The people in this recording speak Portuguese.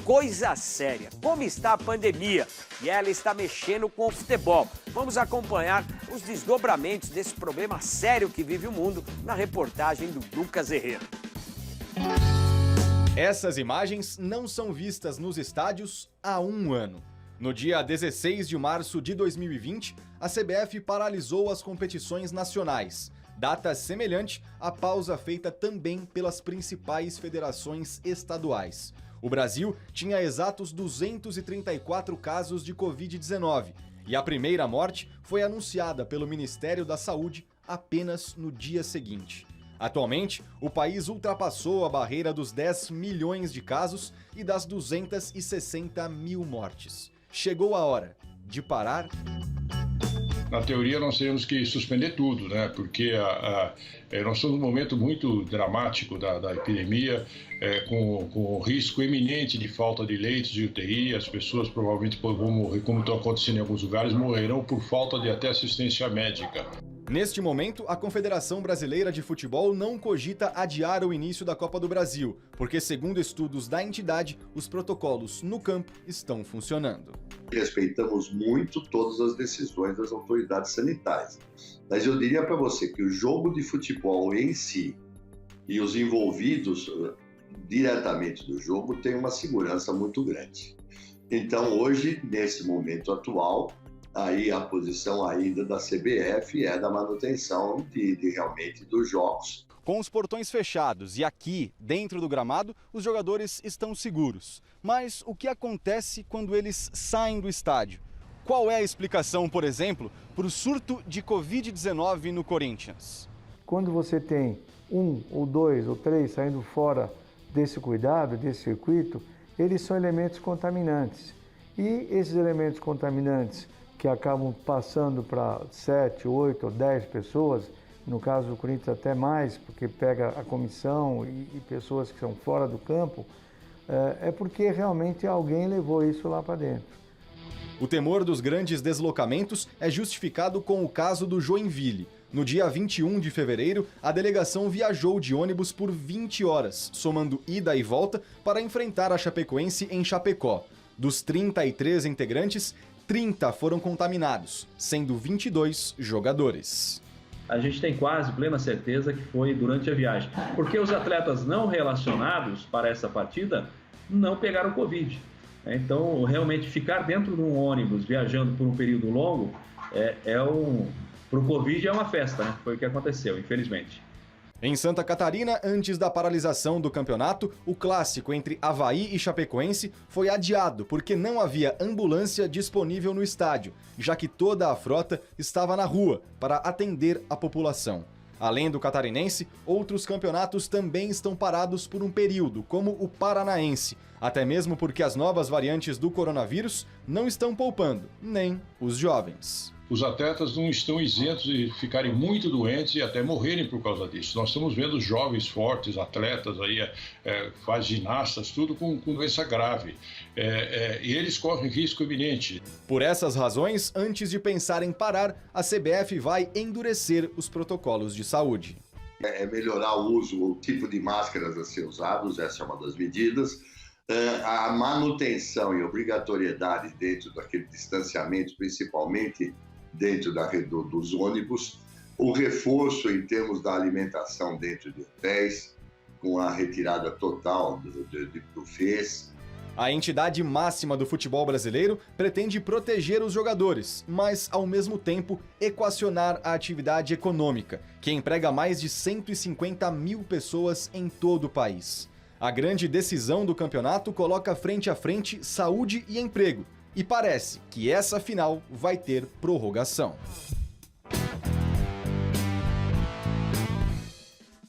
coisa séria. Como está a pandemia? E ela está mexendo com o futebol. Vamos acompanhar os desdobramentos desse problema sério que vive o mundo na reportagem do Lucas Herrera. Essas imagens não são vistas nos estádios há um ano. No dia 16 de março de 2020, a CBF paralisou as competições nacionais, data semelhante à pausa feita também pelas principais federações estaduais. O Brasil tinha exatos 234 casos de Covid-19 e a primeira morte foi anunciada pelo Ministério da Saúde apenas no dia seguinte. Atualmente, o país ultrapassou a barreira dos 10 milhões de casos e das 260 mil mortes. Chegou a hora de parar? Na teoria, nós temos que suspender tudo, né? Porque nós estamos num momento muito dramático da epidemia, com risco iminente de falta de leitos de UTI. As pessoas provavelmente vão morrer, como está acontecendo em alguns lugares, morrerão por falta de até assistência médica. Neste momento, a Confederação Brasileira de Futebol não cogita adiar o início da Copa do Brasil, porque, segundo estudos da entidade, os protocolos no campo estão funcionando. Respeitamos muito todas as decisões das autoridades sanitárias, mas eu diria para você que o jogo de futebol em si e os envolvidos diretamente do jogo têm uma segurança muito grande. Então, hoje, nesse momento atual, aí a posição ainda da CBF é da manutenção realmente dos jogos. Com os portões fechados e aqui, dentro do gramado, os jogadores estão seguros. Mas o que acontece quando eles saem do estádio? Qual é a explicação, por exemplo, para o surto de Covid-19 no Corinthians? Quando você tem 1 ou 2 ou 3 saindo fora desse cuidado, desse circuito, eles são elementos contaminantes. E esses elementos contaminantes que acabam passando para 7, 8 ou 10 pessoas, no caso do Corinthians até mais, porque pega a comissão e pessoas que são fora do campo, é porque realmente alguém levou isso lá para dentro. O temor dos grandes deslocamentos é justificado com o caso do Joinville. No dia 21 de fevereiro, a delegação viajou de ônibus por 20 horas, somando ida e volta, para enfrentar a Chapecoense em Chapecó. Dos 33 integrantes, 30 foram contaminados, sendo 22 jogadores. A gente tem quase plena certeza que foi durante a viagem, porque os atletas não relacionados para essa partida não pegaram Covid. Então, realmente, ficar dentro de um ônibus viajando por um período longo, para o Covid é uma festa, né? Foi o que aconteceu, infelizmente. Em Santa Catarina, antes da paralisação do campeonato, o clássico entre Avaí e Chapecoense foi adiado porque não havia ambulância disponível no estádio, já que toda a frota estava na rua para atender a população. Além do catarinense, outros campeonatos também estão parados por um período, como o paranaense, até mesmo porque as novas variantes do coronavírus não estão poupando, nem os jovens. Os atletas não estão isentos de ficarem muito doentes e até morrerem por causa disso. Nós estamos vendo jovens fortes, atletas, faz ginastas, tudo com doença grave. E eles correm risco iminente. Por essas razões, antes de pensar em parar, a CBF vai endurecer os protocolos de saúde. É melhorar o tipo de máscaras a ser usados, essa é uma das medidas. A manutenção e obrigatoriedade dentro daquele distanciamento, principalmente dentro dos ônibus, o reforço em termos da alimentação dentro de hotéis, com a retirada total de buffets. A entidade máxima do futebol brasileiro pretende proteger os jogadores, mas, ao mesmo tempo, equacionar a atividade econômica, que emprega mais de 150 mil pessoas em todo o país. A grande decisão do campeonato coloca frente a frente saúde e emprego. E parece que essa final vai ter prorrogação.